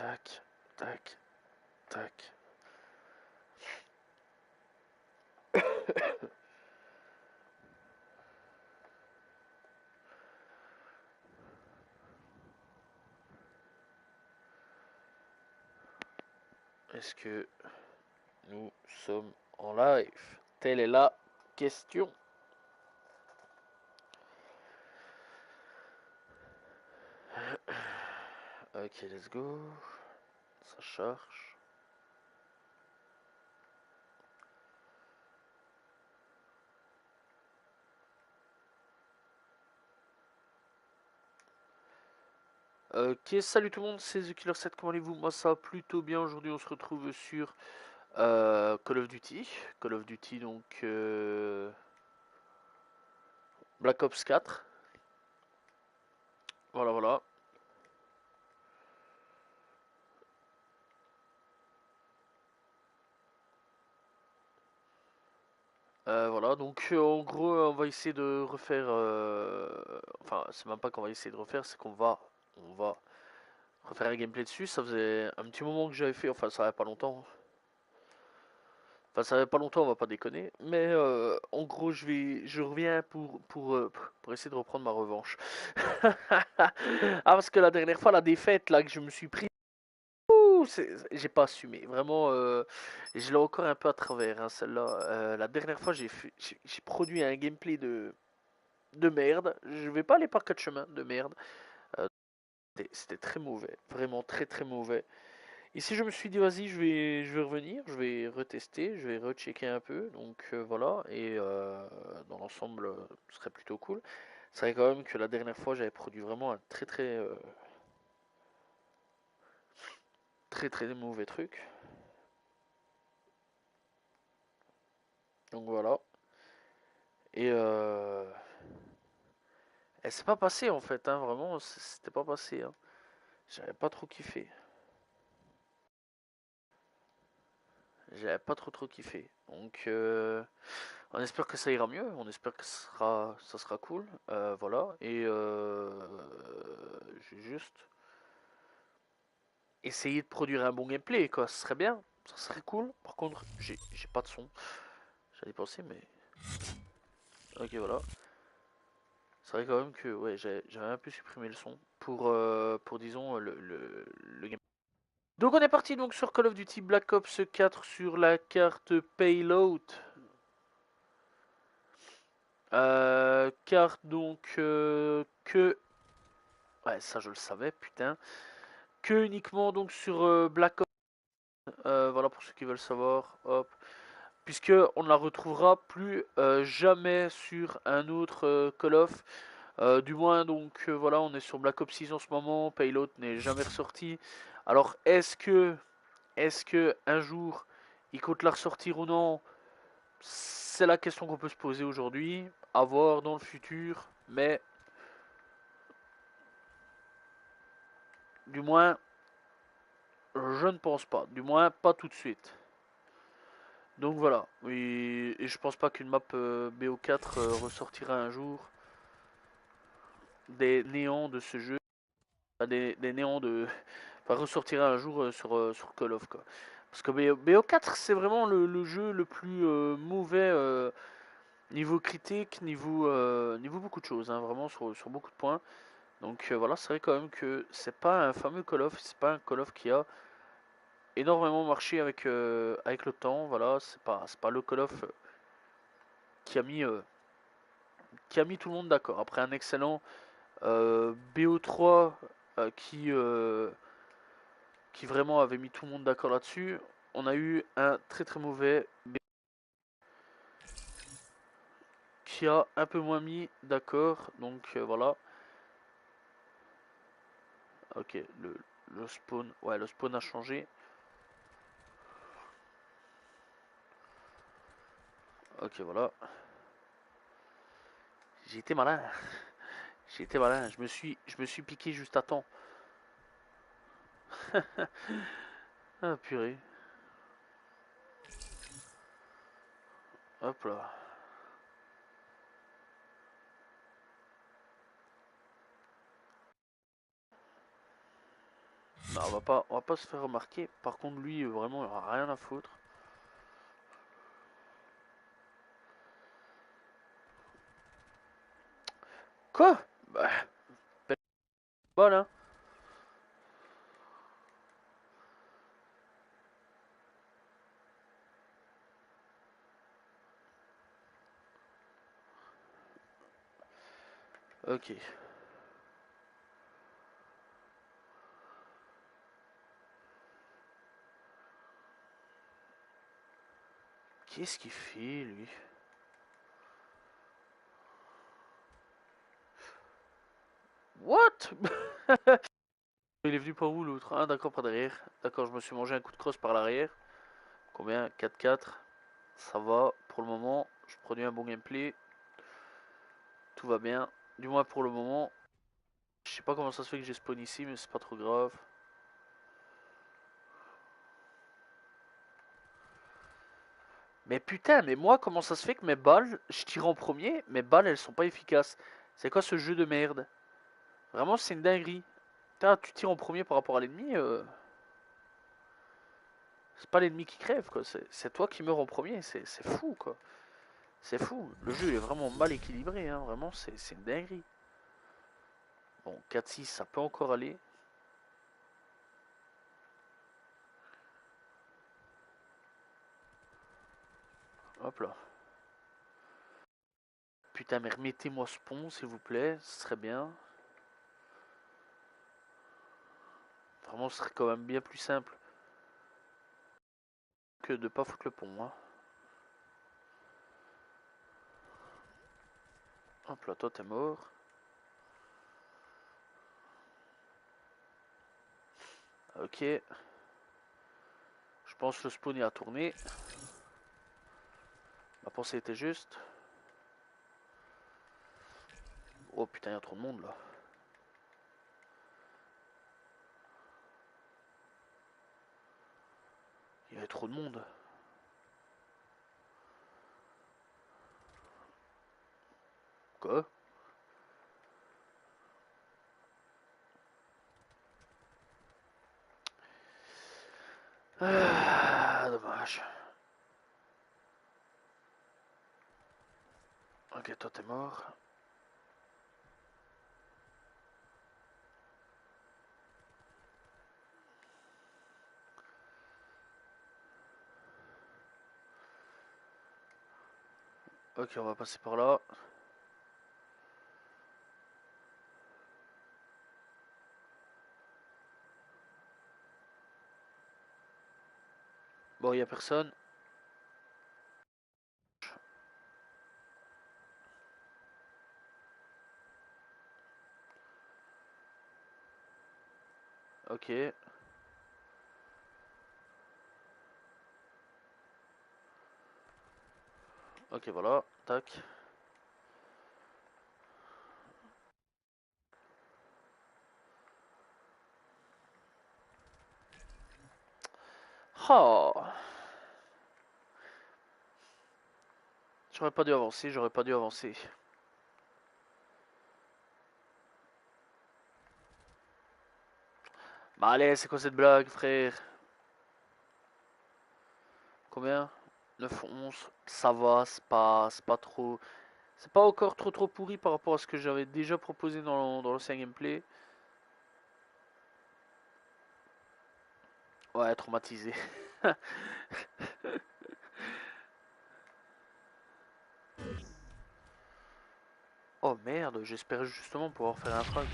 Tac, tac, tac. Est-ce que nous sommes en live? Telle est la question. Ok, let's go. Ça charge. Ok, salut tout le monde, c'est TheKiller7, comment allez-vous? Moi ça va plutôt bien, aujourd'hui on se retrouve sur Call of Duty. Call of Duty donc Black Ops 4. Voilà, voilà. Voilà, donc en gros on va essayer de refaire... Enfin, c'est même pas qu'on va essayer de refaire, c'est qu'on va refaire un gameplay dessus. Ça faisait un petit moment que j'avais fait, enfin ça avait pas longtemps. Enfin, ça fait pas longtemps, on va pas déconner. Mais en gros, je reviens pour essayer de reprendre ma revanche. Ah, parce que la dernière fois, la défaite là que je me suis pris, j'ai pas assumé. Vraiment, je l'ai encore un peu à travers, hein, celle-là. La dernière fois, j'ai produit un gameplay de merde. Je vais pas aller par quatre chemins de merde. Euh, C'était très mauvais, vraiment très très mauvais. Ici, je me suis dit, vas-y, je vais revenir, je vais retester, je vais rechecker un peu. Donc voilà, et dans l'ensemble, ce serait plutôt cool. C'est vrai quand même que la dernière fois, j'avais produit vraiment un très très mauvais truc. Donc voilà. Et elle s'est pas passée en fait, hein, vraiment, c'était pas passé. Hein. J'avais pas trop kiffé. J'avais pas trop kiffé. Donc on espère que ça ira mieux, on espère que ça sera cool. Voilà, et j'ai juste essayer de produire un bon gameplay, quoi. Ce serait bien, ça serait cool. Par contre, j'ai pas de son. J'allais penser, mais. Ok, voilà. C'est vrai quand même que ouais, j'avais un peu supprimé le son pour disons, le gameplay. Donc on est parti donc sur Call of Duty Black Ops 4 sur la carte Payload. Carte donc que. Ouais, ça je le savais, putain. Que uniquement donc sur Black Ops. Voilà pour ceux qui veulent savoir. Hop. Puisque on ne la retrouvera plus jamais sur un autre Call of. Du moins, donc voilà, on est sur Black Ops 6 en ce moment. Payload n'est jamais ressorti. Alors, est-ce que un jour il compte la ressortir ou non? C'est la question qu'on peut se poser aujourd'hui. À voir dans le futur, mais du moins, je ne pense pas. Du moins, pas tout de suite. Donc voilà, oui, et je pense pas qu'une map BO4 ressortira un jour des néants de ce jeu, enfin, des néants de, enfin ressortira un jour sur Call of quoi. Parce que BO4 c'est vraiment le jeu le plus mauvais niveau critique, niveau beaucoup de choses, hein, vraiment sur beaucoup de points. Donc voilà, c'est vrai quand même que c'est pas un fameux Call of, c'est pas un Call of qui a énormément marché avec le temps. Voilà, c'est pas le Call of qui a mis tout le monde d'accord. Après un excellent BO3 qui vraiment avait mis tout le monde d'accord là-dessus, on a eu un très mauvais BO qui a un peu moins mis d'accord. Donc voilà. Ok, le spawn, ouais, le spawn a changé. Ok, voilà. J'ai été malin. J'ai été malin. Je me suis piqué juste à temps. Ah purée. Hop là. Non, on va pas se faire remarquer. Par contre, lui, vraiment, il aura rien à foutre. Quoi? Bah, belle balle, hein. Ok. Qu'est-ce qu'il fait, lui? What? Il est venu par où, l'autre? Ah, d'accord, par derrière. D'accord, je me suis mangé un coup de crosse par l'arrière. Combien? 4-4. Ça va, pour le moment. Je produis un bon gameplay. Tout va bien. Du moins pour le moment. Je sais pas comment ça se fait que j'ai spawn ici, mais c'est pas trop grave. Mais putain, mais moi, comment ça se fait que mes balles, je tire en premier, mes balles, elles sont pas efficaces? C'est quoi ce jeu de merde? Vraiment, c'est une dinguerie. Putain, tu tires en premier par rapport à l'ennemi, c'est pas l'ennemi qui crève, quoi. C'est toi qui meurs en premier, c'est fou, quoi. C'est fou. Le jeu est vraiment mal équilibré, hein. Vraiment, c'est une dinguerie. Bon, 4-6, ça peut encore aller. Hop là. Putain, mais remettez-moi ce pont, s'il vous plaît. Ce serait bien. Vraiment, ce serait quand même bien plus simple que de pas foutre le pont, hein. Hop là, toi, t'es mort. Ok. Je pense que le spawn est à tourner. Ma pensée était juste. Oh putain, il y a trop de monde là. Il y avait trop de monde. Quoi? Ah, dommage. Ok, toi t'es mort. Ok, on va passer par là. Bon, il y a personne. Ok. Ok, voilà. Tac. Oh. J'aurais pas dû avancer, j'aurais pas dû avancer. Bah allez, c'est quoi cette blague, frère? Combien? 9, 11. Ça va, c'est pas trop. C'est pas encore trop pourri par rapport à ce que j'avais déjà proposé dans l'ancien gameplay. Ouais, traumatisé. Oh merde, j'espérais justement pouvoir faire un frag.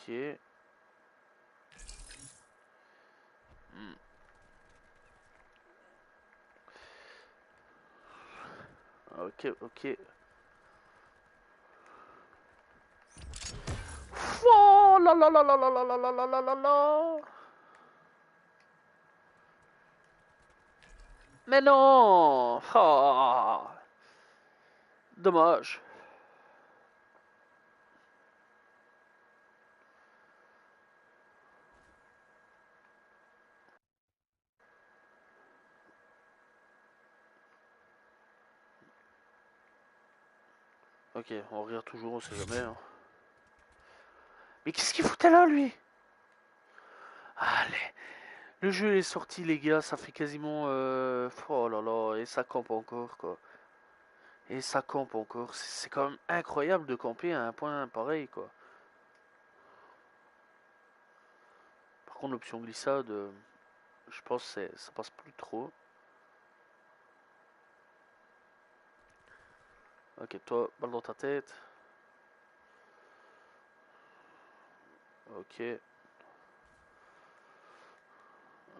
Ok. Hmm. Ok, ok. Oh là là là là là là là là là là là là. Mais non. Oh. Dommage. Ok, on regarde toujours, on sait jamais. Hein. Mais qu'est-ce qu'il foutait là, lui? Allez, le jeu est sorti, les gars, ça fait quasiment... Oh là là, et ça campe encore, quoi. Et ça campe encore. C'est quand même incroyable de camper à un point pareil, quoi. Par contre, l'option glissade, je pense que ça passe plus trop. Ok, toi, balle dans ta tête. Ok,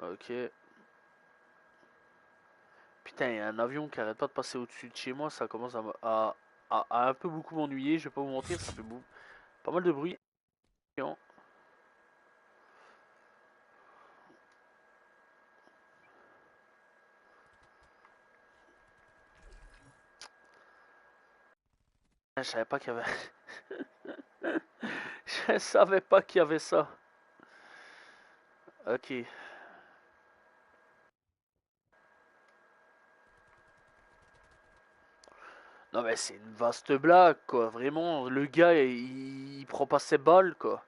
ok. Putain, il y a un avion qui arrête pas de passer au-dessus de chez moi, ça commence à un peu beaucoup m'ennuyer, je vais pas vous mentir, ça fait pas mal de bruit. Je savais pas qu'il y avait... Je savais pas qu'il y avait ça. Ok. Non mais c'est une vaste blague, quoi. Vraiment, le gars, il prend pas ses balles, quoi.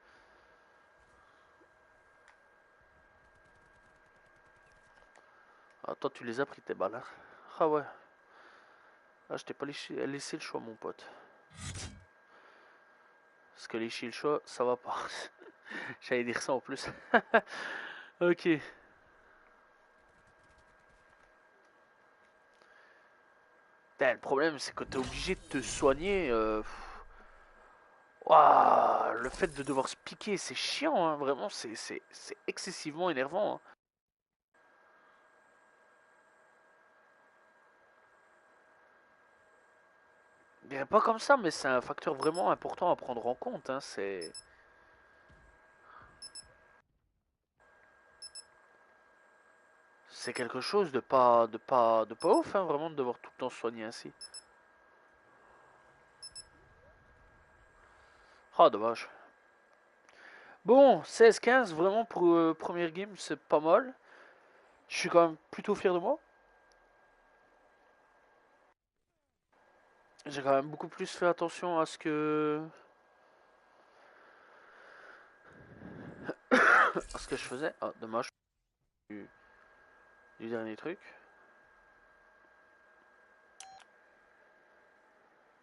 Ah, toi, tu les as pris, tes balles, hein. Ah ouais. Ah, je t'ai pas laissé le choix, mon pote. Parce que lécher le choix, ça va pas. J'allais dire ça en plus. Ok. Putain, le problème, c'est que t'es obligé de te soigner. Ouah, le fait de devoir se piquer, c'est chiant, hein. Vraiment, c'est excessivement énervant. Hein. Je dirais pas comme ça, mais c'est un facteur vraiment important à prendre en compte. Hein. C'est quelque chose de pas ouf, hein, vraiment, de devoir tout le temps se soigner ainsi. Ah, dommage. Bon, 16-15, vraiment, pour première game, c'est pas mal. Je suis quand même plutôt fier de moi. J'ai quand même beaucoup plus fait attention à ce que je faisais. Ah, dommage du dernier truc.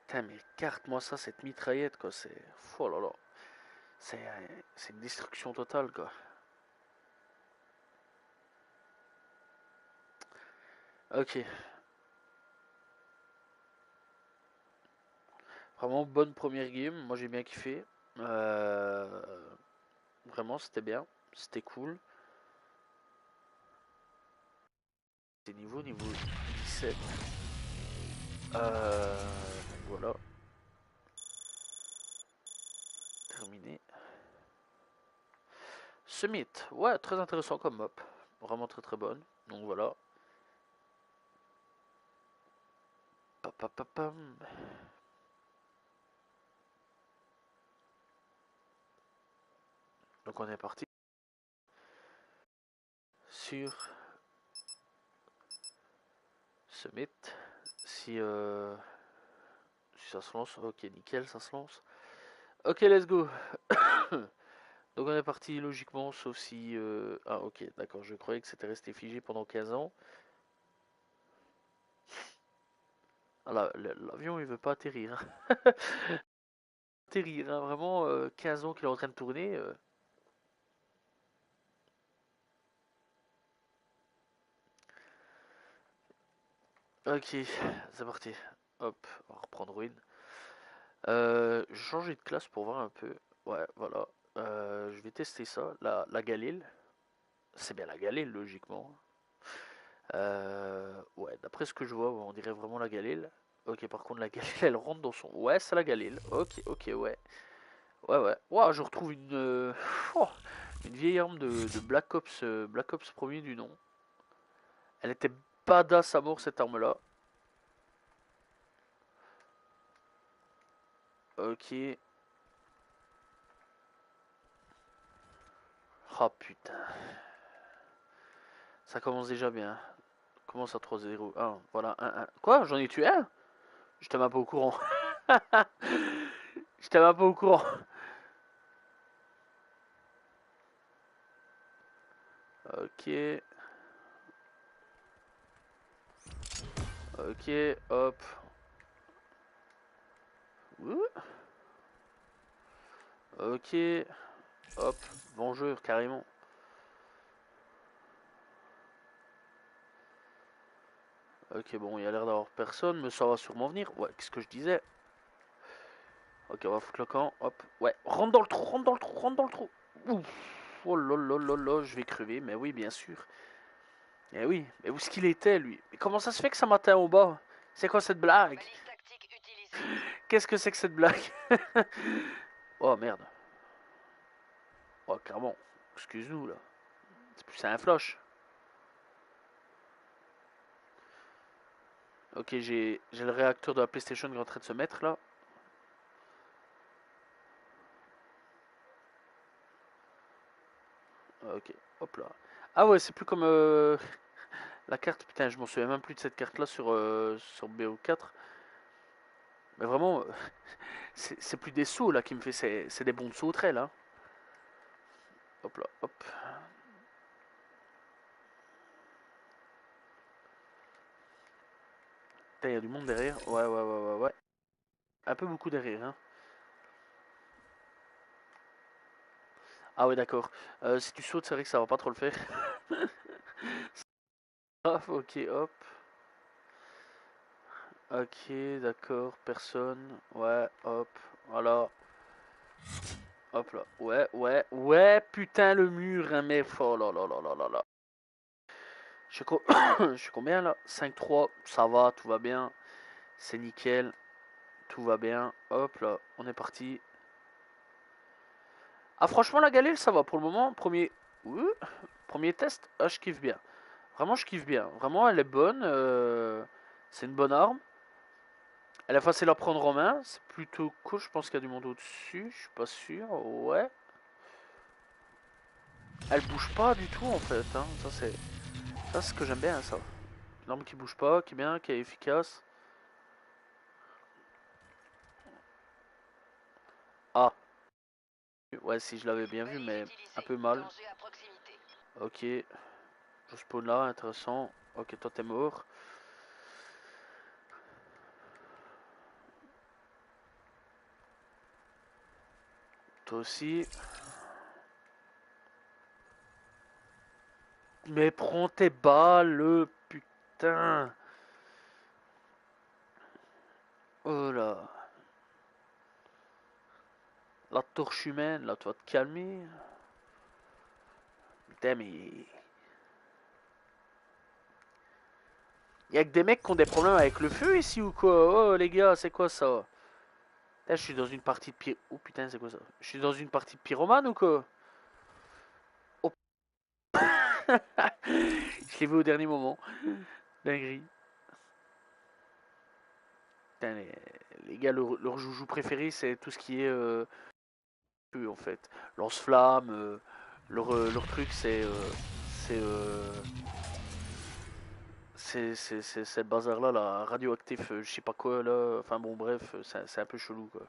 Putain, mais carte-moi ça, cette mitraillette, quoi. C'est. Oh là là. C'est une destruction totale, quoi. Ok. Vraiment bonne première game. Moi, j'ai bien kiffé. Euh, Vraiment, c'était bien. C'était cool. C'est niveau 17. Donc voilà. Terminé. Summit. Ouais, très intéressant comme map. Vraiment très très bonne. Donc voilà. Papapapam. Donc on est parti sur Summit. Si, si ça se lance, ok, nickel, ça se lance. Ok, let's go. Donc on est parti logiquement, sauf si... Ah ok, d'accord, je croyais que c'était resté figé pendant 15 ans. Ah, l'avion il veut pas atterrir. Atterrir, hein, vraiment 15 ans qu'il est en train de tourner. Ok, c'est parti. Hop, on va reprendre Ruin. Je vais changer de classe pour voir un peu. Ouais, voilà. Je vais tester ça. La Galil. C'est bien la Galil, logiquement. Ouais, d'après ce que je vois, on dirait vraiment la Galil. Ok, par contre, la Galil, elle rentre dans son... Ouais, c'est la Galil. Ok, ok, ouais. Ouais, ouais. Ouah, je retrouve oh, une vieille arme de Black Ops premier du nom. Elle était badass à mort, cette arme-là. Ok. Ah, putain. Ça commence déjà bien. Commence à 3-0. Ah, voilà, 1-1. Quoi? J'en ai tué un? J'étais même pas au courant. J'étais même pas au courant. Ok. Ok, hop. Ouh. Ok, hop. Vengeur, carrément. Ok, bon, il y a l'air d'avoir personne, mais ça va sûrement venir. Ouais, qu'est-ce que je disais? Ok, on va foutre le camp. Hop. Ouais, rentre dans le trou, rentre dans le trou, rentre dans le trou. Ouf. Oh là là là là, je vais crever. Mais oui, bien sûr. Eh oui, mais où est-ce qu'il était, lui? Mais comment ça se fait que ça m'atteint au bas? C'est quoi cette blague? Qu'est-ce que c'est que cette blague? Oh merde. Oh, clairement. Excuse-nous, là. C'est un flush. Ok, j'ai le réacteur de la PlayStation qui est en train de se mettre, là. Ok, hop là. Ah ouais, c'est plus comme la carte. Putain, je m'en souviens même plus de cette carte-là sur BO4. Mais vraiment, c'est plus des sauts, là, qui me fait. C'est des bons de sauterelles, là. Hop là, hop. Putain, il y a du monde derrière. Ouais, ouais, ouais, ouais, ouais. Un peu beaucoup derrière, hein. Ah ouais, d'accord. Si tu sautes, c'est vrai que ça va pas trop le faire. Ah, ok, hop. Ok, d'accord, personne. Ouais, hop. Voilà. Hop là. Ouais, ouais, ouais, putain, le mur, hein, mais. Oh là là là là là là. Je suis, je suis combien là? 5-3, ça va, tout va bien. C'est nickel, tout va bien. Hop là, on est parti. Ah, franchement, la galère, ça va pour le moment. Premier test, ah, je kiffe bien. Vraiment, je kiffe bien. Vraiment, elle est bonne. C'est une bonne arme. Elle est facile à prendre en main. C'est plutôt cool. Je pense qu'il y a du monde au-dessus. Je suis pas sûr. Ouais. Elle bouge pas du tout en fait. Hein. Ça, c'est ce que j'aime bien, ça. Une arme qui bouge pas, qui est bien, qui est efficace. Ah. Ouais, si je l'avais bien vu, mais un peu mal. Ok. Je spawn là, intéressant. Ok, toi t'es mort. Toi aussi. Mais prends tes balles, putain. Oh là. La torche humaine, là, tu vas te calmer. Putain, mais. Y'a que des mecs qui ont des problèmes avec le feu ici ou quoi? Oh les gars, c'est quoi ça? Là, je suis dans une partie de pyro... Oh putain, c'est quoi ça? Je suis dans une partie de pyromane ou quoi? Oh, je l'ai vu au dernier moment. Dinguerie. Putain, les gars, leur joujou préféré, c'est tout ce qui est feu en fait. Lance-flamme, leur truc, c'est c'est le bazar là, là, radioactif, je sais pas quoi là. Enfin bon, bref, c'est un peu chelou quoi.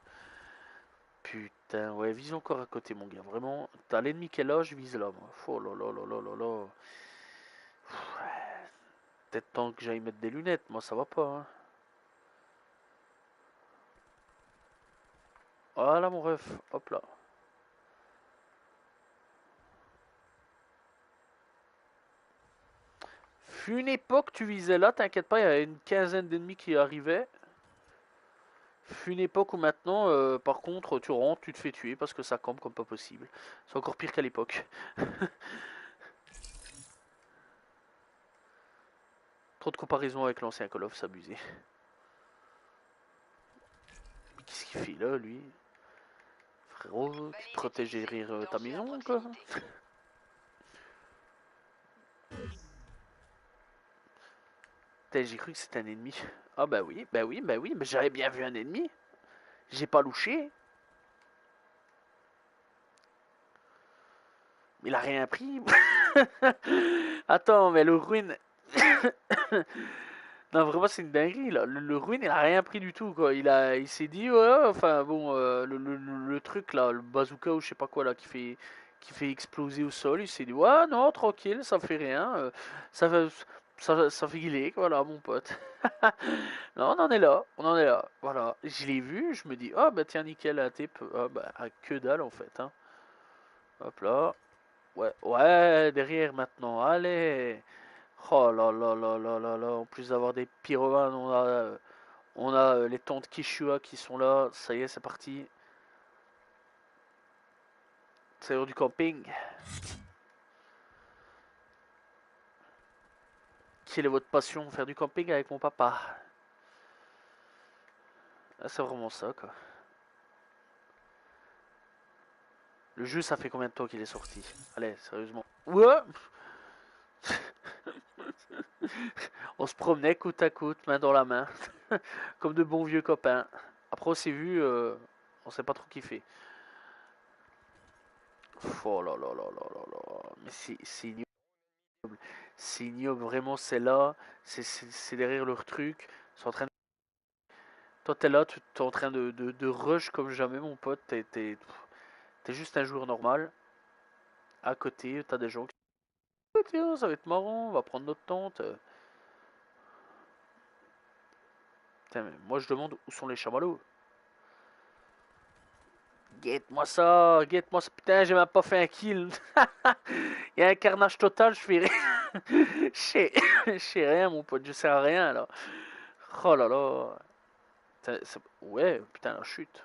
Putain, ouais, vise encore à côté, mon gars. Vraiment, t'as l'ennemi qui est là, je vise là, moi. Oh là là là là là là. Peut-être temps que j'aille mettre des lunettes, moi ça va pas. Hein. Voilà mon ref, hop là. Fut une époque, tu visais là, t'inquiète pas, il y avait une quinzaine d'ennemis qui arrivaient. Fut une époque où maintenant, par contre, tu rentres, tu te fais tuer parce que ça campe comme pas possible. C'est encore pire qu'à l'époque. Trop de comparaisons avec l'ancien Call of, c'est abusé. Qu'est-ce qu'il fait là, lui? Frérot, tu te protèges derrière ta maison, quoi? J'ai cru que c'était un ennemi. Ah bah oui, bah oui, bah oui, mais j'avais bien vu un ennemi. J'ai pas louché. Il a rien pris. Attends, mais le ruine. Non, vraiment, c'est une dinguerie, là. Le Ruin, il a rien pris du tout, quoi. Il s'est dit, ouais, enfin, bon, le truc, là, le bazooka ou je sais pas quoi, là, qui fait exploser au sol, il s'est dit, ouais, non, tranquille, ça fait rien. Ça fait, ça fait guiler, voilà, mon pote. Non, on en est là, on en est là. Voilà. Je l'ai vu, je me dis, ah, bah, tiens, nickel, un type. Ah, bah, que dalle, en fait, hein. Hop là. Ouais, ouais, derrière maintenant, allez. Oh là là là là là là, en plus d'avoir des pyromanes, on a les tantes Kishua qui sont là, ça y est, c'est parti. C'est l'heure du camping. Quelle est votre passion? Faire du camping avec mon papa. Ah, c'est vraiment ça, quoi. Le jeu, ça fait combien de temps qu'il est sorti? Allez, sérieusement. Ouais. On se promenait côte à côte, main dans la main, comme de bons vieux copains. Après, on s'est vu, on sait pas trop kiffer. Oh là là là là là là. Mais c'est ignoble. C'est ignoble, vraiment, c'est là. C'est derrière leur truc. Ils sont en train de... Toi, t'es là, tu es en train de rush comme jamais, mon pote. T'es juste un joueur normal. À côté, t'as des gens qui... Ah, tiens, ça va être marrant, on va prendre notre tente. Putain, mais moi, je demande où sont les chamallows. Guette-moi ça, guette-moi ça. Putain, j'ai même pas fait un kill. Il y a un carnage total, je fais rien. Je sais rien, mon pote, je sers à rien, là. Oh là là. Ouais, putain, la chute.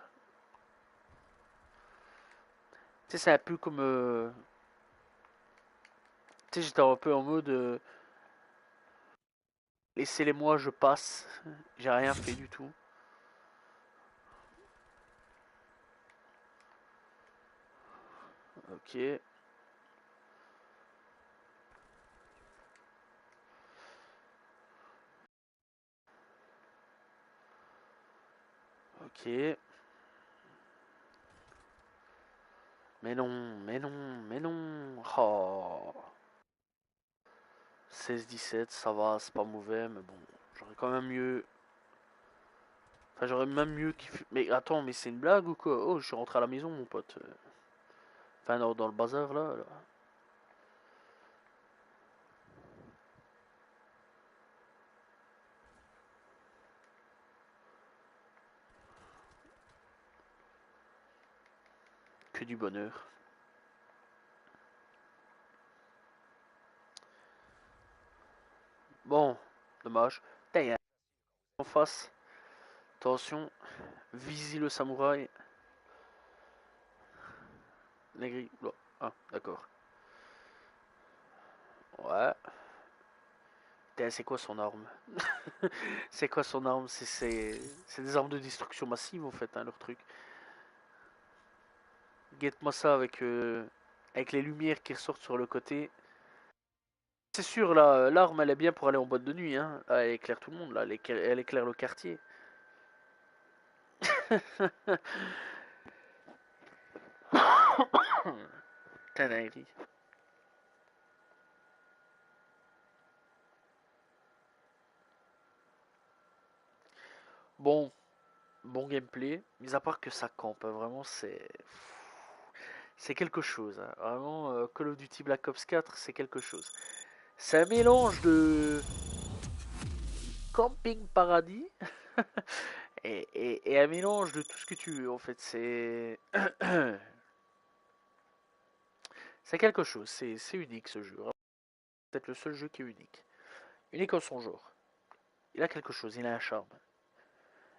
Tu sais, c'est un peu comme... Tu sais, j'étais un peu en mode... laissez-les-moi, je passe. J'ai rien fait du tout. Ok. Ok. Mais non, mais non, mais non. Oh. 16-17, ça va, c'est pas mauvais, mais bon. J'aurais quand même mieux... Enfin, j'aurais même mieux kiffé... Mais attends, mais c'est une blague ou quoi? Oh, je suis rentré à la maison, mon pote. Enfin, dans le bazar, là. Que du bonheur. Bon, dommage. Putain, il y a un en face. Attention. Visi le samouraï. Négri. Oula. Ah, d'accord. Ouais. Putain, c'est quoi son arme? C'est quoi son arme? C'est des armes de destruction massive, en fait, hein, leur truc. Guette-moi ça avec les lumières qui ressortent sur le côté. C'est sûr, là, l'arme, elle est bien pour aller en boîte de nuit, hein. Ah, elle éclaire tout le monde, là. Elle éclaire le quartier. Putain, dinguerie. Bon, bon gameplay. Mis à part que ça campe, hein, vraiment, c'est quelque chose, hein. Vraiment, Call of Duty Black Ops 4, c'est quelque chose. C'est un mélange de camping paradis et un mélange de tout ce que tu veux, en fait. C'est quelque chose, c'est unique ce jeu. C'est peut-être le seul jeu qui est unique. Unique en son genre. Il a quelque chose, il a un charme.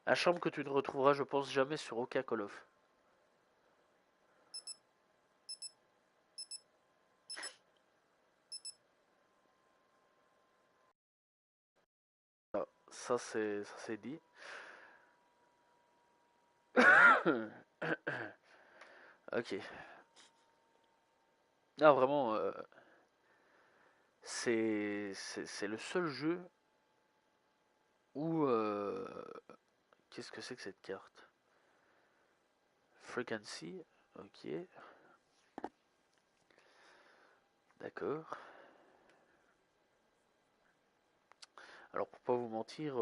Un charme que tu ne retrouveras, je pense, jamais sur aucun Call of. Ah, ça c'est dit. Ok. Non, vraiment, c'est le seul jeu où... qu'est-ce que c'est que cette carte? Frequency. Ok, d'accord. Alors pour pas vous mentir,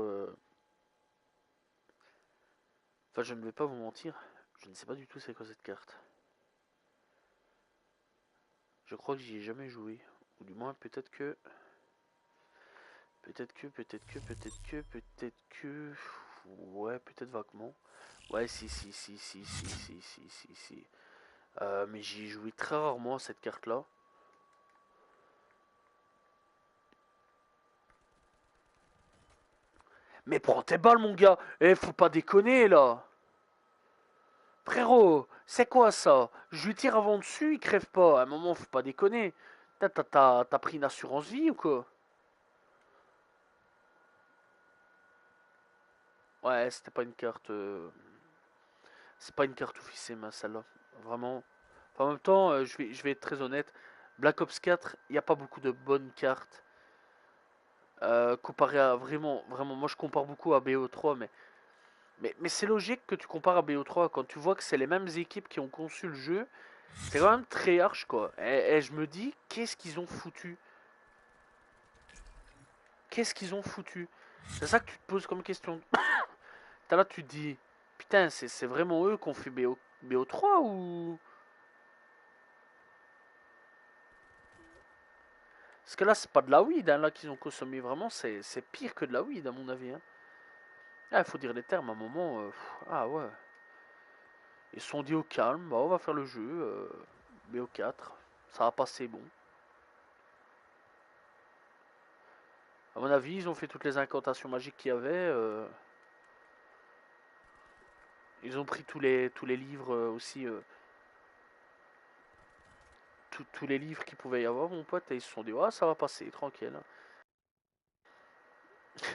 enfin je ne vais pas vous mentir, je ne sais pas du tout c'est quoi cette carte. Je crois que j'y ai jamais joué. Ou du moins peut-être que... Peut-être que... Ouais, peut-être vaguement. Ouais, si. Mais j'y ai joué très rarement à cette carte-là. Mais prends tes balles, mon gars. Eh, faut pas déconner, là. Frérot, c'est quoi ça? Je lui tire avant dessus, il crève pas. À un moment, faut pas déconner. T'as pris une assurance vie ou quoi? Ouais, c'était pas une carte. C'est pas une carte officielle, ma celle-là. Vraiment. Enfin, en même temps, je vais être très honnête. Black Ops 4, il n'y a pas beaucoup de bonnes cartes. Comparé à vraiment, moi je compare beaucoup à BO3, mais c'est logique que tu compares à BO3 quand tu vois que c'est les mêmes équipes qui ont conçu le jeu. C'est quand même très harsh quoi. Et je me dis, qu'est-ce qu'ils ont foutu? Qu'est-ce qu'ils ont foutu? C'est ça que tu te poses comme question. T'as là, tu te dis, putain, c'est vraiment eux qui ont fait BO3 ou. Parce que là, c'est pas de la weed hein, là qu'ils ont consommé vraiment, c'est pire que de la weed à mon avis. Hein. Ah, il faut dire les termes à un moment. Ah ouais. Ils se sont dit au calme, bah, on va faire le jeu. BO4, ça va passer bon. À mon avis, ils ont fait toutes les incantations magiques qu'il y avait. Ils ont pris tous les livres aussi. Tous les livres qu'il pouvait y avoir, mon pote, et ils se sont dit, ah, ça va passer, tranquille. Je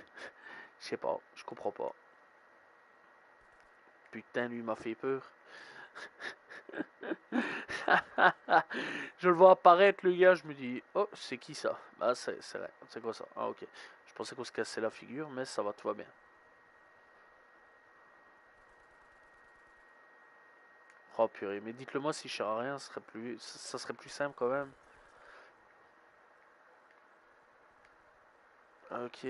sais pas, je comprends pas. Putain, lui m'a fait peur. Je le vois apparaître, le gars, je me dis, oh, c'est qui ça? Bah, c'est vrai, c'est quoi ça? Ah, ok. Je pensais qu'on se cassait la figure, mais ça va, tout va bien. Oh purée, mais dites-le moi si je sers à rien, ça serait plus simple quand même. Ok,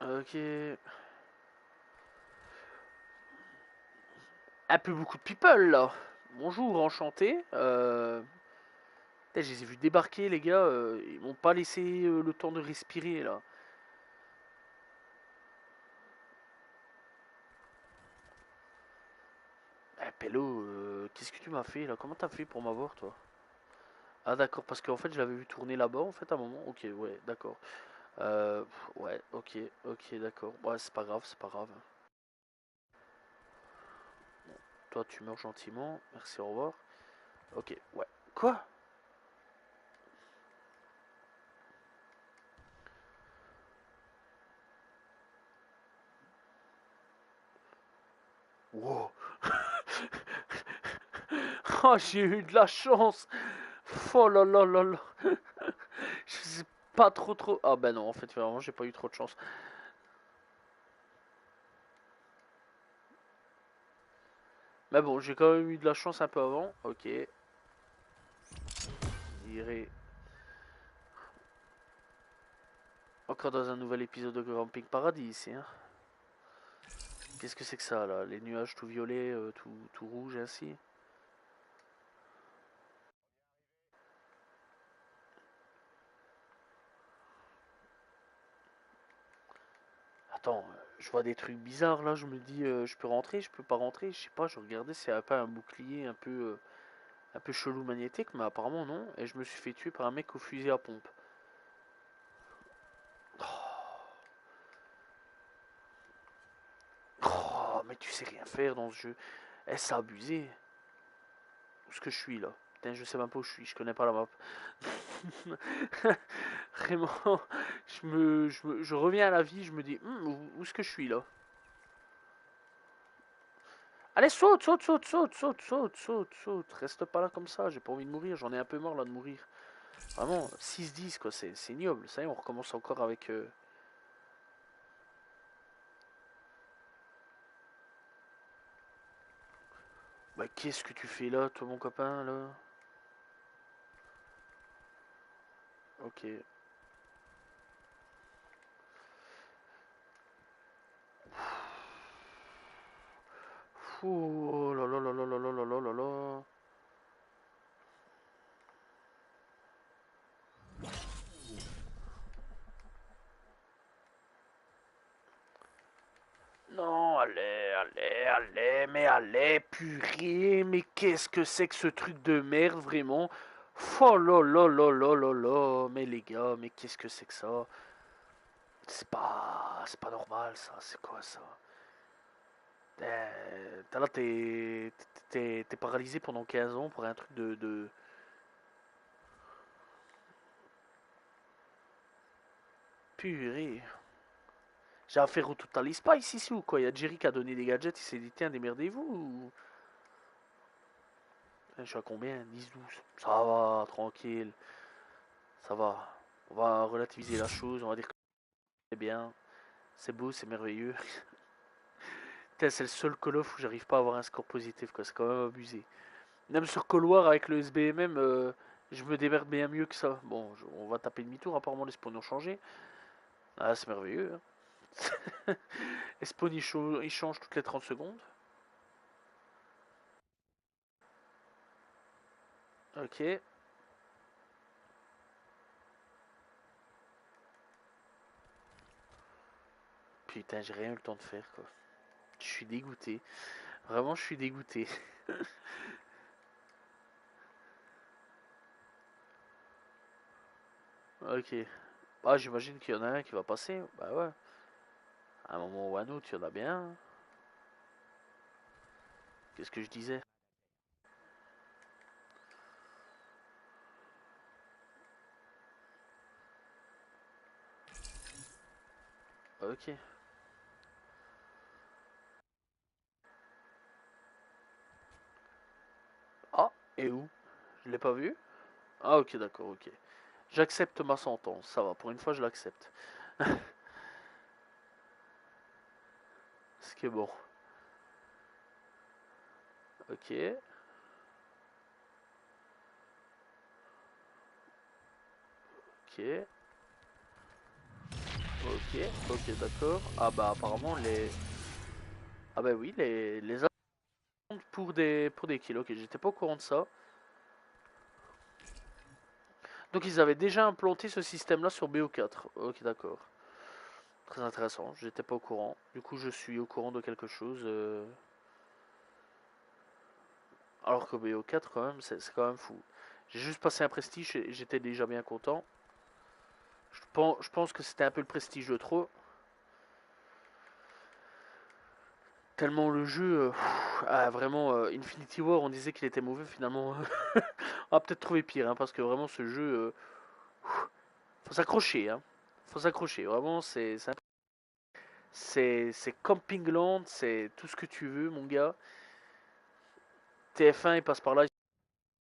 ok. Un peu beaucoup de people là. Bonjour, enchanté. Je les ai vus débarquer, les gars. Ils m'ont pas laissé le temps de respirer là. Eh, Pello, qu'est-ce que tu m'as fait là? Comment t'as fait pour m'avoir toi? Ah d'accord, parce qu'en fait je l'avais vu tourner là-bas en fait à un moment. Ok, ouais, d'accord. Ouais, ok, d'accord. Ouais, c'est pas grave, c'est pas grave. Toi tu meurs gentiment. Merci, au revoir. Ok, ouais. Quoi? Wow. Oh, j'ai eu de la chance. Oh là là là là. Je sais pas trop. Ah ben non, en fait, vraiment, j'ai pas eu trop de chance. Mais bon, j'ai quand même eu de la chance un peu avant. Ok. Je dirais encore dans un nouvel épisode de Camping Paradis ici. Hein. Qu'est-ce que c'est que ça là? Les nuages tout violets, tout rouge ainsi. Attends, je vois des trucs bizarres là. Je me dis, je peux rentrer, je peux pas rentrer. Je sais pas, je regardais, c'est pas un bouclier un peu chelou magnétique, mais apparemment non. Et je me suis fait tuer par un mec au fusil à pompe. Oh, mais tu sais rien faire dans ce jeu. Eh, c'est abusé. Où est-ce que je suis là? Putain, je sais même pas où je suis, je connais pas la map. Vraiment, je reviens à la vie, je me dis, où est-ce que je suis là? Allez, saute. Reste pas là comme ça, j'ai pas envie de mourir, j'en ai un peu marre là de mourir. Vraiment, 6-10 quoi, c'est ignoble. Ça y est, on recommence encore avec. Bah, qu'est-ce que tu fais là, toi, mon copain là? Ok. Oh là là là là là là là là là là. Non, allez, allez, allez, mais allez, purée, mais qu'est-ce que c'est que ce truc de merde, vraiment? Oh là là là là là là, mais les gars, mais qu'est-ce que c'est que ça? C'est pas normal, ça, c'est quoi ça? T'as là, t'es paralysé pendant 15 ans pour un truc de... Purée. J'ai affaire au Total Spice ici ou quoi? Il y a Jerry qui a donné des gadgets, il s'est dit tiens, démerdez-vous ou... Je suis à combien? 10, 12. Ça va, tranquille. Ça va. On va relativiser la chose, on va dire que c'est bien. C'est beau, c'est merveilleux. Putain, c'est le seul Call of où j'arrive pas à avoir un score positif, quoi. C'est quand même abusé. Même sur Cold War avec le SBMM, je me démerde bien mieux que ça. Bon, on va taper demi-tour, apparemment les spawns ont changé. Ah, c'est merveilleux, hein. Les spawns ils changent toutes les 30 secondes. Ok. Putain, j'ai rien eu le temps de faire, quoi. Je suis dégoûté. Vraiment, je suis dégoûté. Ok. Ah, j'imagine qu'il y en a un qui va passer. Bah ouais. À un moment ou à un autre, il y en a bien. Qu'est-ce que je disais? Ok. Ah, et où? Je l'ai pas vu? Ah, ok, d'accord, ok. J'accepte ma sentence, ça va. Pour une fois, je l'accepte. Ce qui est bon. Ok. Ok. Ok. Ok, d'accord. Ah bah apparemment les... Ah bah oui, les attentes pour des kills. Ok, j'étais pas au courant de ça. Donc ils avaient déjà implanté ce système-là sur BO4. Ok, d'accord. Très intéressant, j'étais pas au courant. Du coup, je suis au courant de quelque chose. Alors que BO4, quand même, c'est quand même fou. J'ai juste passé un prestige et j'étais déjà bien content. Je pense que c'était un peu le prestige de trop. Tellement le jeu, vraiment, Infinity War, on disait qu'il était mauvais, finalement, on a peut-être trouvé pire, hein, parce que vraiment ce jeu, faut s'accrocher, hein. Faut s'accrocher, vraiment, c'est Camping Land, c'est tout ce que tu veux, mon gars. TF1, il passe par là,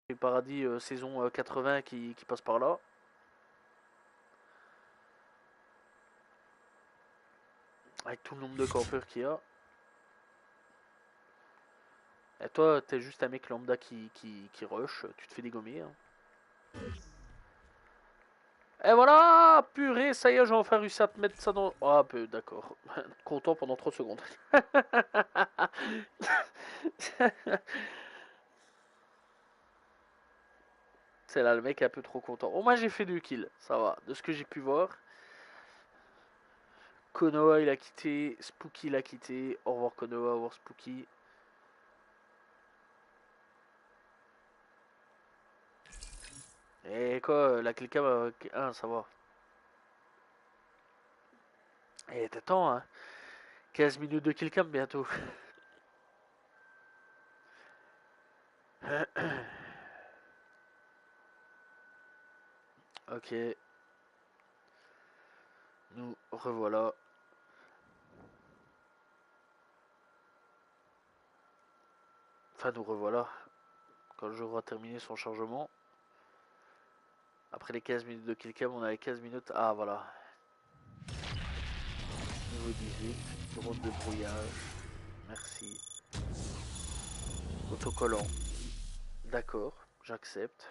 il Paradis saison 80 qui passe par là. Avec tout le nombre de campeurs qu'il y a. Et toi, t'es juste un mec lambda qui rush, tu te fais dégommer, hein. Et voilà, purée, ça y est, j'ai enfin réussi à te mettre ça dans... Ah, peu, d'accord. Content pendant 30 secondes. C'est là, le mec est un peu trop content. Au moins, j'ai fait 2 kills, ça va. De ce que j'ai pu voir. Konoha, il a quitté. Spooky, il a quitté. Au revoir, Konoha, au revoir, Spooky. Et quoi, la killcam... Ah, ça va. Il était temps, hein. 15 minutes de killcam bientôt. Ok, nous revoilà. Enfin, nous revoilà. Quand le jeu aura terminé son chargement. Après les 15 minutes de killcam, on a les 15 minutes. Ah, voilà. Niveau 18. Drone de brouillage. Merci. Autocollant. D'accord, j'accepte.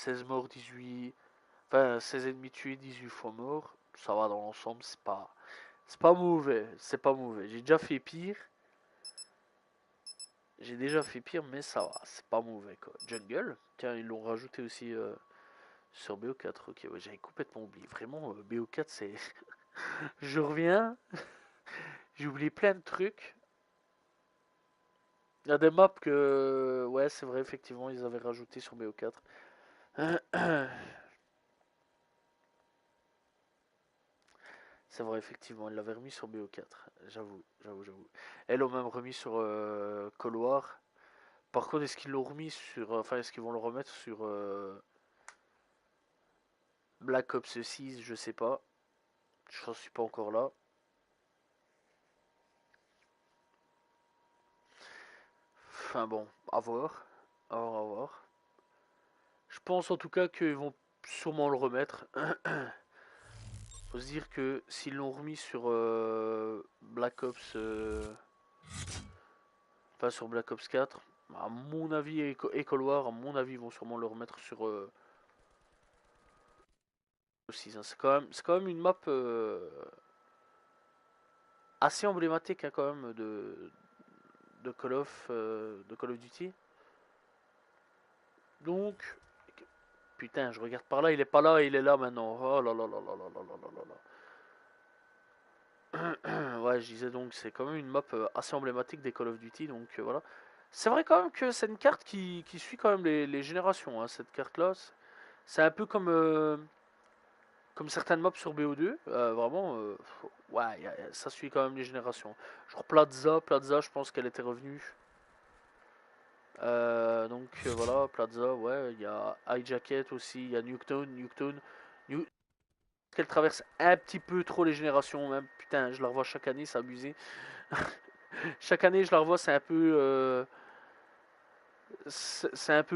16 morts, 18... Enfin, 16 ennemis tués, 18 fois morts. Ça va dans l'ensemble, c'est pas... C'est pas mauvais, c'est pas mauvais. J'ai déjà fait pire. J'ai déjà fait pire, mais ça va, c'est pas mauvais quoi. Jungle, tiens, ils l'ont rajouté aussi sur BO4. Ok, ouais, j'avais complètement oublié. Vraiment, BO4, c'est. Je reviens, j'ai oublié plein de trucs. Il y a des maps que. Ouais, c'est vrai, effectivement, ils avaient rajouté sur BO4. C'est vrai, effectivement, ils l'avaient remis sur BO4. J'avoue, j'avoue, j'avoue. Elles l'ont même remis sur Cold War. Par contre, est-ce qu'ils l'ont remis sur. Enfin, est-ce qu'ils vont le remettre sur Black Ops 6? Je sais pas. Je n'en suis pas encore là. Enfin bon, à voir. À voir, à voir. Je pense en tout cas qu'ils vont sûrement le remettre. Faut se dire que s'ils l'ont remis sur Black Ops, pas sur Black Ops 4, à mon avis, et Cold War, à mon avis, ils vont sûrement le remettre sur 6. Hein. C'est quand même une map assez emblématique hein, quand même de Call of Duty. Donc, putain, je regarde par là, il est pas là, il est là maintenant. Oh là là là là là là là là là. Ouais, je disais donc, c'est quand même une map assez emblématique des Call of Duty, donc voilà. C'est vrai quand même que c'est une carte qui suit quand même les générations, hein, cette carte-là. C'est un peu comme certaines maps sur BO2, vraiment, ouais, ça suit quand même les générations. Genre Plaza, je pense qu'elle était revenue. Donc voilà, Plaza, ouais, il y a Hijacket aussi, il y a Nuketown, qu'elle traverse un petit peu trop les générations même. Putain, je la revois chaque année, c'est abusé. Chaque année, je la revois, c'est un peu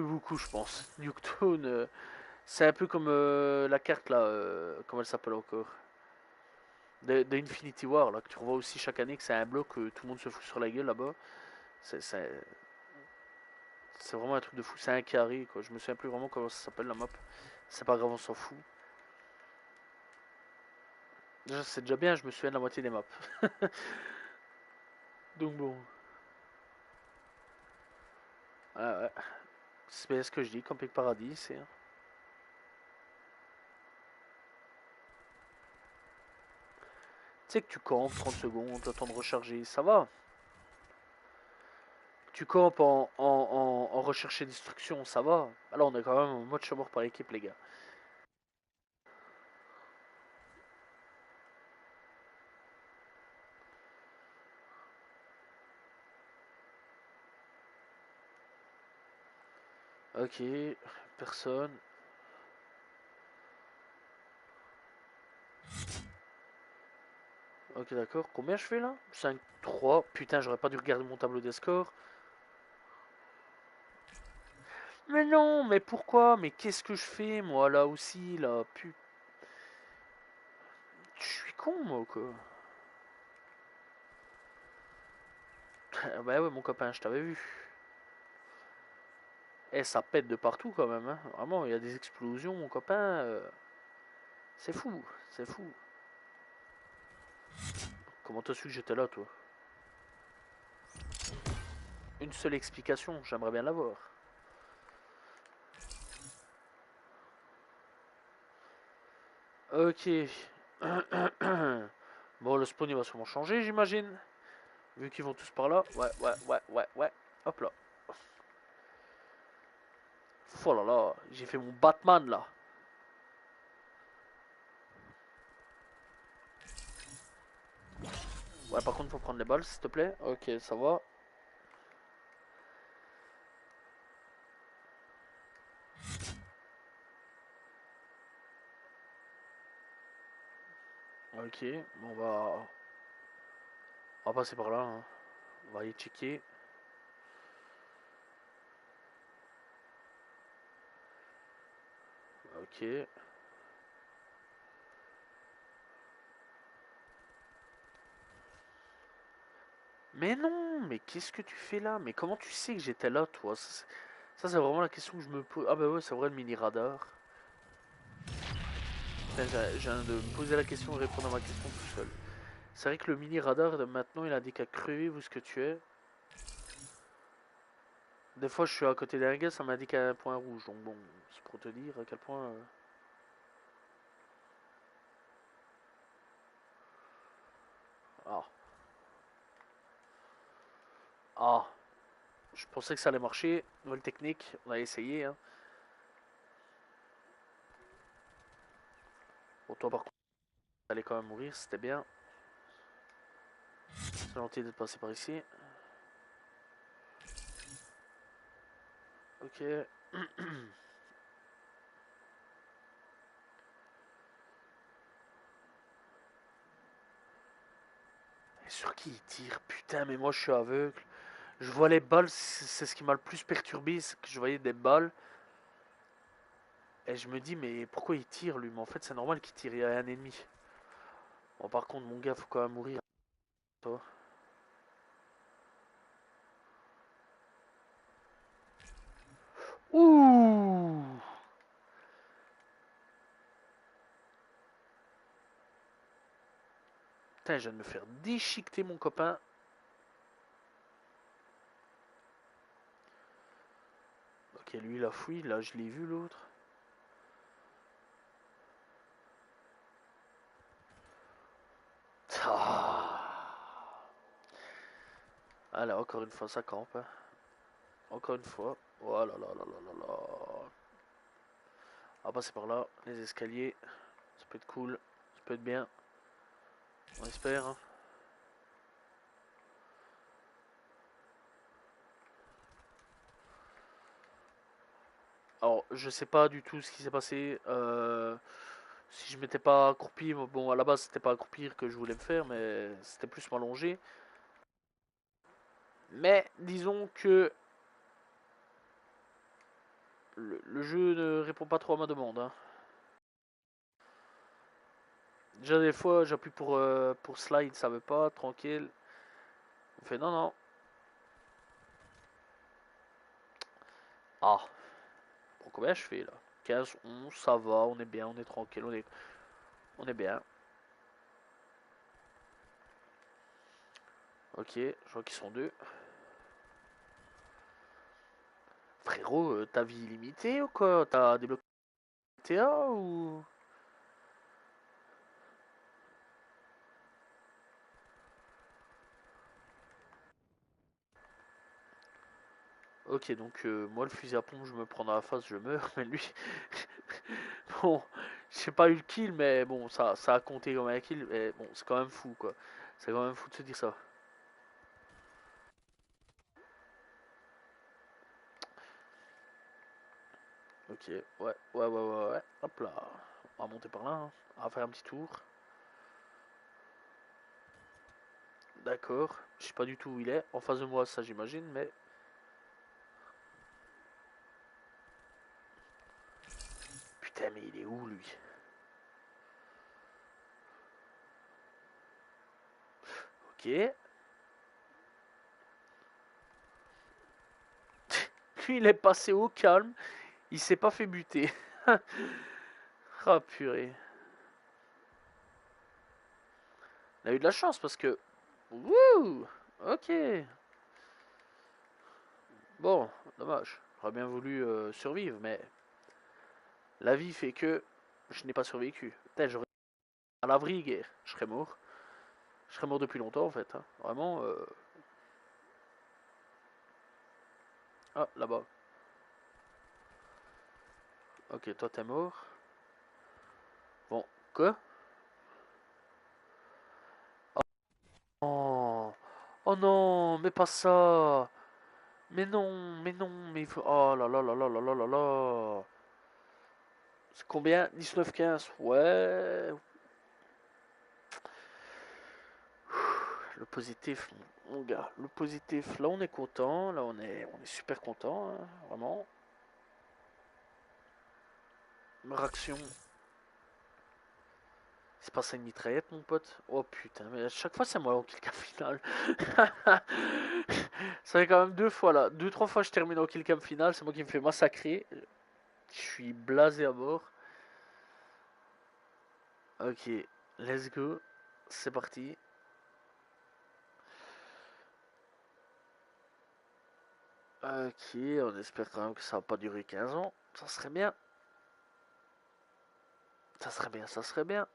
beaucoup, je pense. Nuketown, c'est un peu comme la carte là, comment elle s'appelle encore d'Infinity War là, que tu revois aussi chaque année, que c'est un bloc que tout le monde se fout sur la gueule là-bas. C'est c'est- c'est vraiment un truc de fou. C'est un carré quoi. Je me souviens plus vraiment comment ça s'appelle la map. C'est pas grave, on s'en fout. Déjà, c'est déjà bien, je me souviens de la moitié des maps. Donc bon. Ouais, ouais. C'est bien ce que je dis, Camping Paradis, c'est. Tu sais que tu campes 30 secondes, le temps de recharger, ça va. Tu campes en recherche et destruction, ça va. Alors on est quand même en mode mort par équipe, les gars. Ok, personne. Ok, d'accord. Combien je fais là? 5, 3. Putain, j'aurais pas dû regarder mon tableau des scores. Mais non, mais pourquoi? Mais qu'est-ce que je fais, moi, là aussi, là? Putain, je suis con, moi, quoi. Bah ouais, mon copain, je t'avais vu. Eh, ça pète de partout, quand même, hein. Vraiment, il y a des explosions, mon copain. C'est fou, c'est fou. Comment t'as su que j'étais là, toi? Une seule explication, j'aimerais bien l'avoir. Ok. Bon, le spawn, il va sûrement changer, j'imagine. Vu qu'ils vont tous par là. Ouais, ouais, ouais, ouais, ouais. Hop là. Oh là là, j'ai fait mon Batman là. Ouais, par contre, faut prendre les balles, s'il te plaît. Ok, ça va. Ok, bon, on va passer par là. Hein. On va aller checker. Ok. Mais non, mais qu'est-ce que tu fais là? Mais comment tu sais que j'étais là, toi? Ça, c'est vraiment la question que je me pose. Ah bah ouais, c'est vrai, le mini-radar. Putain, je viens de me poser la question, de répondre à ma question tout seul. C'est vrai que le mini-radar, maintenant, il indique à crever où ce que tu es. Des fois, je suis à côté d'un gars, ça m'indique un point rouge. Donc bon, c'est pour te dire à quel point... Ah. Ah. Je pensais que ça allait marcher. Nouvelle technique, on a essayé. Hein. Bon, toi, par contre, t'allais quand même mourir, c'était bien. C'est gentil de passer par ici. Ok. Et sur qui il tire? Putain, mais moi je suis aveugle. Je vois les balles, c'est ce qui m'a le plus perturbé, c'est que je voyais des balles. Et je me dis, mais pourquoi il tire lui? Mais en fait, c'est normal qu'il tire, il y a un ennemi. Bon, par contre, mon gars, faut quand même mourir. Toi. Ouh! Putain, je viens de me faire déchiqueter mon copain. Ok, lui, il a fouillé, là, je l'ai vu, l'autre. Ah. Allez, encore une fois, ça campe. Hein. Encore une fois. Oh là là là là là là. On va passer par là, les escaliers. Ça peut être cool, ça peut être bien. On espère. Hein. Alors, je sais pas du tout ce qui s'est passé. Si je m'étais pas accroupi, bon, à la base, c'était pas accroupir que je voulais me faire, mais c'était plus m'allonger. Mais disons que le jeu ne répond pas trop à ma demande. Hein. Déjà, des fois, j'appuie pour slide, ça veut pas, tranquille. On fait non, non. Ah, bon, combien je fais là? 15, 11, ça va, on est bien, on est tranquille, on est bien. Ok, je vois qu'ils sont deux. Frérot, t'as vie illimitée ou quoi? T'as débloqué GTA ou... Ok, donc moi le fusil à pompe, je me prends dans la face, je meurs, mais lui... bon, j'ai pas eu le kill, mais bon, ça a compté comme un kill, mais bon, c'est quand même fou, quoi. C'est quand même fou de se dire ça. Ok, ouais. Hop là. On va monter par là, hein. On va faire un petit tour. D'accord. Je sais pas du tout où il est. En face de moi, ça j'imagine, mais... Putain, mais il est où, lui? Ok. Lui, il est passé au calme. Il s'est pas fait buter. Ah, purée. Il a eu de la chance parce que... Wouh! Ok. Bon, dommage. J'aurais bien voulu survivre, mais la vie fait que je n'ai pas survécu. Putain, j'aurais... À la vraie guerre, je serais mort. Je serais mort depuis longtemps, en fait. Hein. Vraiment... Ah, là-bas. Ok, toi, t'es mort. Bon, quoi? Oh... Oh non, mais pas ça. Mais non, mais non, mais il faut... Oh là là là là là là là là. C'est combien? 19-15. Ouais. Le positif, mon gars. Le positif, là on est content. Là on est super content. Hein, vraiment. Réaction. C'est pas ça une mitraillette, mon pote? Oh putain, mais à chaque fois c'est moi qui kill cam final. Ça fait quand même deux fois là. Deux, trois fois je termine au kill cam final, c'est moi qui me fais massacrer. Je suis blasé à mort. Ok, let's go. C'est parti. Ok, on espère quand même que ça va pas durer 15 ans. Ça serait bien. Ça serait bien, ça serait bien.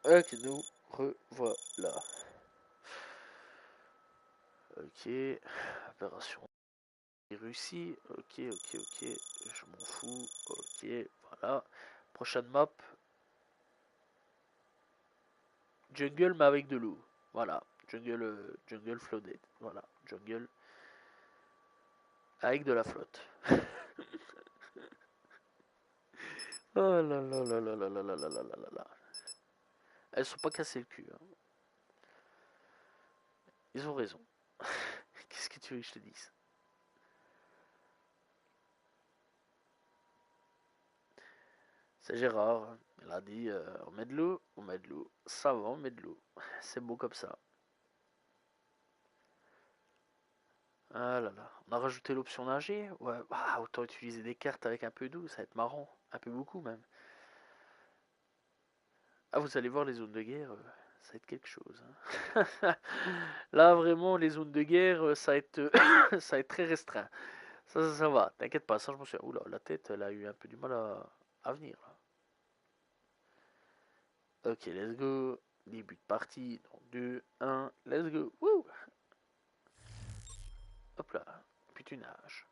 Ok, nous revoilà. Ok, opération réussie. Ok, ok, ok. Je m'en fous. Ok, voilà. Prochaine map. Jungle, mais avec de l'eau. Voilà. Jungle, jungle flooded. Voilà. Jungle avec de la flotte. Oh là là là là là là là là là là là. Elles sont pas cassées le cul. Hein. Ils ont raison. Qu'est-ce que tu veux que je te dise? C'est Gérard. Il a dit on met de l'eau, on met de l'eau. Ça va, on met de l'eau. C'est beau comme ça. Ah là là. On a rajouté l'option nager. Ouais, bah, autant utiliser des cartes avec un peu d'eau, ça va être marrant. Un peu beaucoup même. Ah, vous allez voir les zones de guerre, ça va être quelque chose. Hein. Là, vraiment, les zones de guerre, ça va être, ça va être très restreint. Ça va. T'inquiète pas, ça, je m'en souviens. Oula, la tête, elle a eu un peu du mal à venir. Là. Ok, let's go. Début de partie. Dans 2, 1, let's go. Wouh. Hop là. Puis tu nages.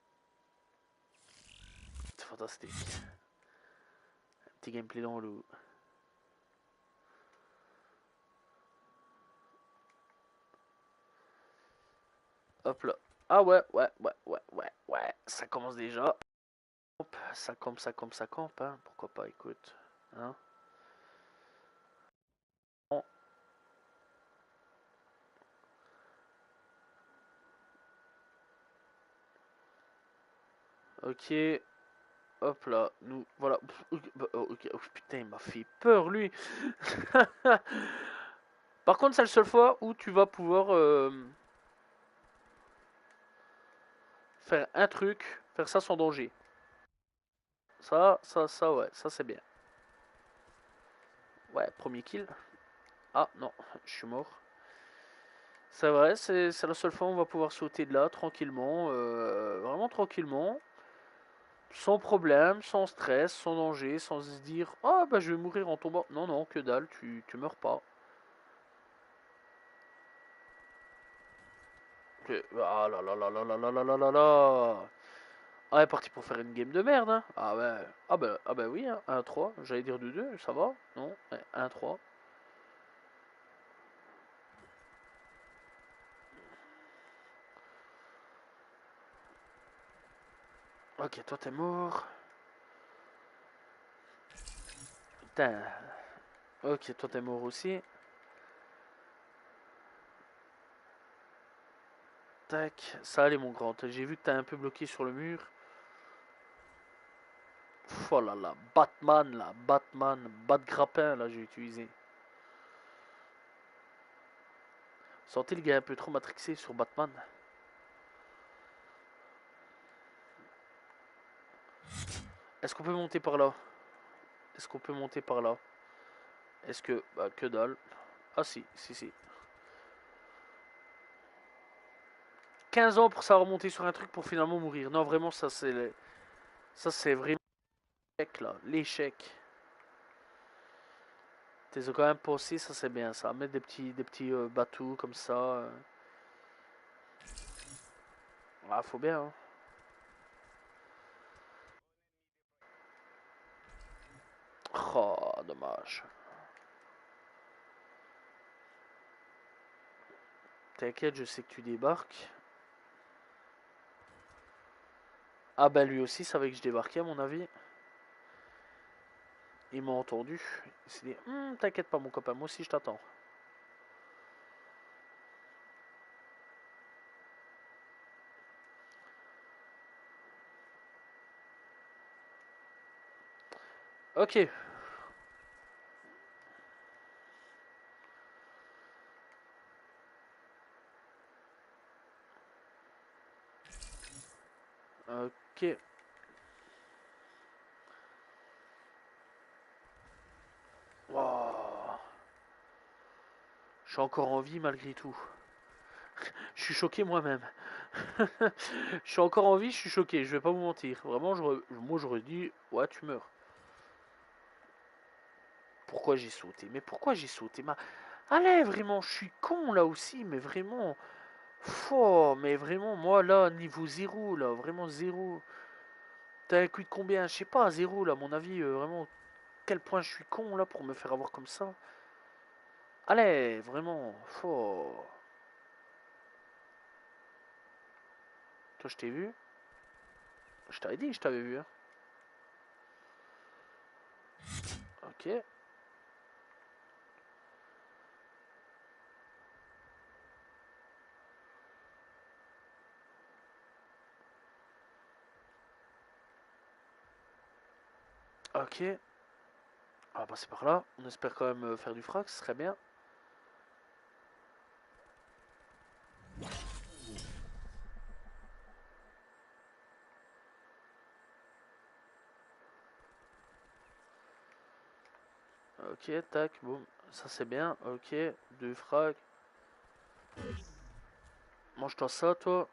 C'est fantastique. Un petit gameplay dans l'eau. Hop là. Ah ouais, ouais, ouais, ouais, ouais, ouais. Ça commence déjà. Hop, ça campe, ça campe, ça campe. Hein. Pourquoi pas, écoute. Hein. Bon. Ok. Hop là. Nous, voilà. Ok. Oh, putain, il m'a fait peur, lui. Par contre, c'est la seule fois où tu vas pouvoir faire un truc, faire ça sans danger. Ça, ouais. Ça, c'est bien. Ouais, premier kill. Ah, non. Je suis mort. C'est vrai, c'est la seule fois où on va pouvoir sauter de là tranquillement, vraiment tranquillement, sans problème, sans stress, sans danger, sans se dire ah bah je vais mourir en tombant. Non non, que dalle, tu meurs pas. Ah là là là là là là là là là là. Ah, est parti pour faire une game de merde, hein. Ah bah oui, hein, 1-3, j'allais dire 2-2, ça va? Non, ouais, 1-3. Ok, toi t'es mort. Putain. Ok, toi t'es mort aussi. Tac, ça allait mon grand. J'ai vu que t'as un peu bloqué sur le mur. Oh là là, Batman là, Batman, Bat grappin là, j'ai utilisé. Sentez le gars un peu trop matrixé sur Batman. Est-ce qu'on peut monter par là? Est-ce qu'on peut monter par là? Est-ce que. Bah, que dalle. Ah si, si, si. 15 ans pour savoir monter sur un truc pour finalement mourir. Non, vraiment, ça c'est. Ça c'est vraiment l'échec là. L'échec. T'es quand même pensé, ça c'est bien ça. Mettre des petits bateaux comme ça. Ah, faut bien, hein. Oh, dommage. T'inquiète, je sais que tu débarques. Ah bah lui aussi savait que je débarquais à mon avis. Il m'a entendu. Il s'est dit t'inquiète pas mon copain, moi aussi je t'attends. Ok. Ok. Wow. Je suis encore en vie malgré tout. Je suis choqué moi-même. Je suis encore en vie, je suis choqué, je vais pas vous mentir. Vraiment, moi j'aurais dit, ouais, tu meurs. Pourquoi j'ai sauté? Mais pourquoi j'ai sauté? Allez, vraiment, je suis con là aussi, mais vraiment. Mais vraiment, moi là, niveau zéro, là, vraiment zéro. T'as un coup de combien? Je sais pas, zéro là, à mon avis, vraiment, quel point je suis con là pour me faire avoir comme ça. Allez, vraiment, Toi, je t'ai vu. Je t'avais dit que je t'avais vu, hein. Ok. Ok. On va passer par là. On espère quand même faire du frac, ce serait bien. Ok, tac, boum. Ça c'est bien. Ok, deux frags. Mange-toi ça, toi.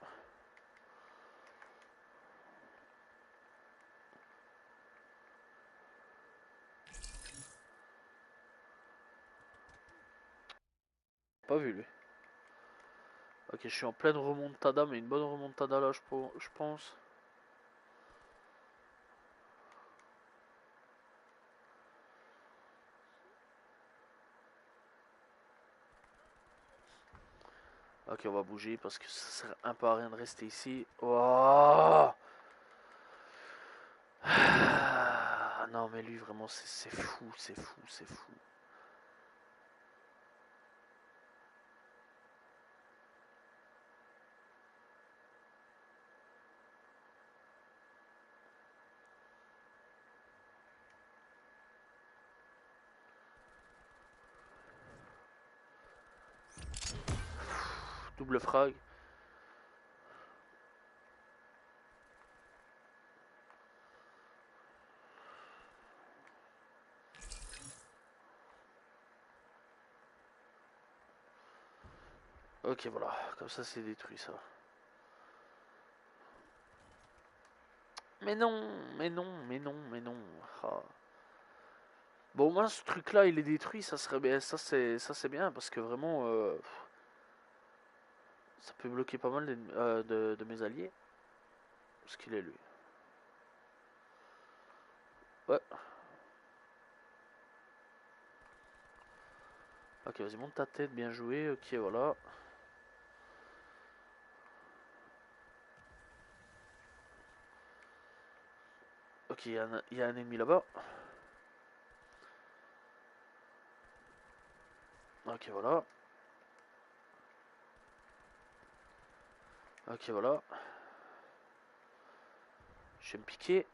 Pas vu lui. Ok, je suis en pleine remontada, mais une bonne remontada là, je pense. Ok, on va bouger parce que ça sert un peu à rien de rester ici. Oh ah, non, mais lui, vraiment, c'est fou, c'est fou, c'est fou. Double frag. Ok, voilà, comme ça c'est détruit ça. Mais non, mais non, mais non, mais non. Ah. Bon, moi, ce truc-là, il est détruit, ça serait bien, ça c'est bien parce que vraiment, ça peut bloquer pas mal de mes alliés. Parce qu'il est lui. Ouais. Ok, vas-y, monte ta tête, bien joué. Ok, voilà. Ok, il y a un ennemi là-bas. Ok, voilà. Ok, voilà. Je vais me piquer.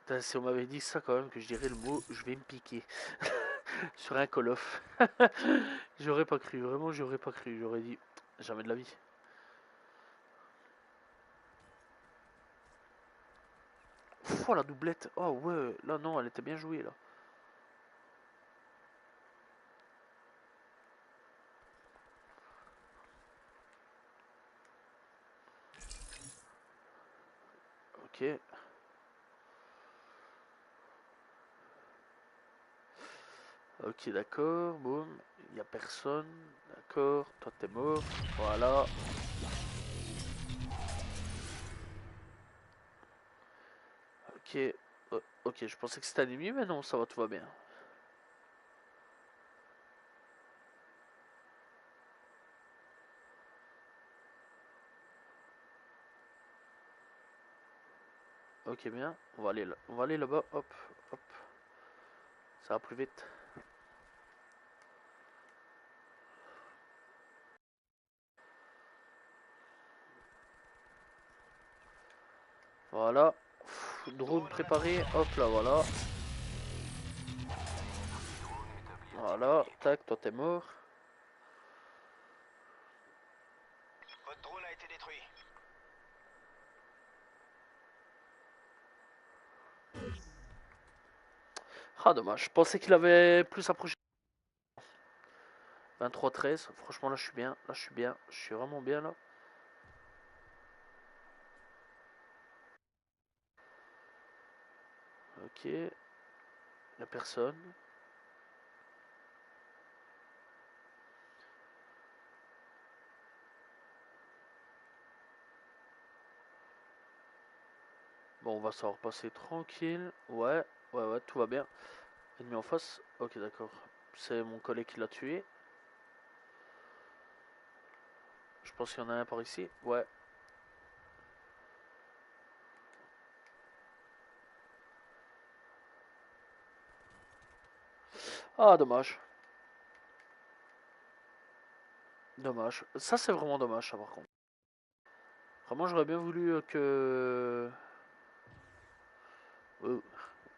Putain, si on m'avait dit ça quand même, que je dirais le mot je vais me piquer sur un Call of. J'aurais pas cru, vraiment, j'aurais pas cru. J'aurais dit jamais de la vie. Oh la doublette. Oh ouais, là non, elle était bien jouée là. Ok. Ok, d'accord. Boum. Il y a personne. D'accord. Toi, t'es mort. Voilà. Ok. Ok, je pensais que c'était ennemi, mais non, ça va, tout va bien. Ok, bien. On va aller là. On va aller là-bas. Hop, hop. Ça va plus vite. Voilà. Drone préparé. Hop là, voilà. Voilà. Tac, toi t'es mort. Votre drone a été détruit. Ah, dommage. Je pensais qu'il avait plus approché. 23-13. Franchement, là, je suis bien. Là, je suis bien. Je suis vraiment bien, là. Ok. Y'a personne. Bon, on va s'en repasser tranquille. Ouais. Ouais, ouais, tout va bien. Ennemi en face. Ok, d'accord. C'est mon collègue qui l'a tué. Je pense qu'il y en a un par ici. Ouais. Ah, dommage. Dommage. Ça, c'est vraiment dommage, ça, par contre. Vraiment, j'aurais bien voulu que... Oh,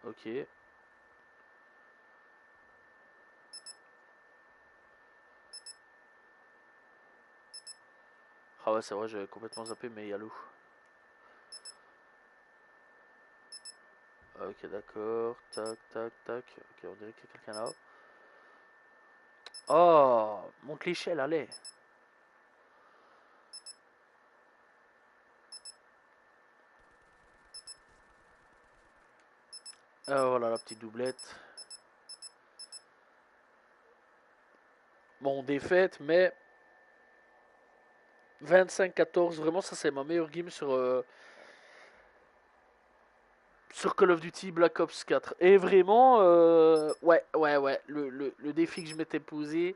ok. Ah ouais, c'est vrai, j'avais complètement zappé, mais il y a loup. Ok, d'accord. Tac, tac, tac. Ok, on dirait qu'il y a quelqu'un là. Oh, mon cliché, elle allait. Voilà la petite doublette. Bon, défaite, mais 25-14, vraiment, ça c'est ma meilleure game sur Call of Duty Black Ops 4. Et vraiment, ouais, le défi que je m'étais posé,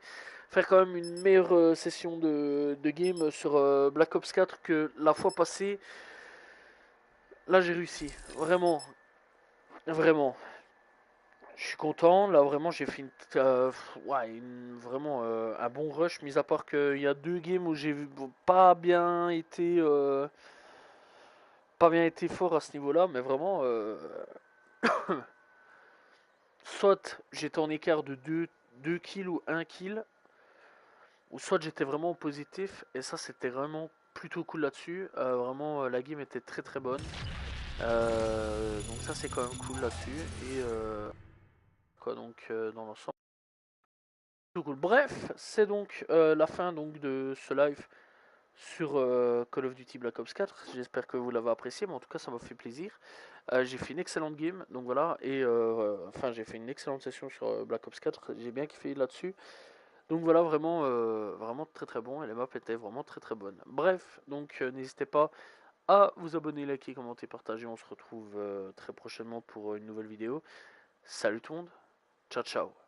faire quand même une meilleure session de game sur Black Ops 4 que la fois passée, là j'ai réussi. Vraiment, vraiment. Je suis content, là vraiment j'ai fait vraiment un bon rush, mis à part qu'il y a deux games où j'ai pas bien été pas bien été fort à ce niveau-là, mais vraiment soit j'étais en écart de 2 kills ou 1 kill, ou soit j'étais vraiment positif, et ça c'était vraiment plutôt cool là-dessus. Vraiment la game était très très bonne. Donc ça c'est quand même cool là-dessus. Et quoi donc dans l'ensemble. Tout cool. Bref, c'est donc la fin donc de ce live sur Call of Duty Black Ops 4. J'espère que vous l'avez apprécié, mais en tout cas ça m'a fait plaisir. J'ai fait une excellente game, donc voilà, et enfin j'ai fait une excellente session sur Black Ops 4. J'ai bien kiffé là-dessus. Donc voilà, vraiment, vraiment très très bon, et les maps étaient vraiment très très bonnes. Bref, donc n'hésitez pas à vous abonner, liker, commenter, partager. On se retrouve très prochainement pour une nouvelle vidéo. Salut tout le monde, ciao ciao.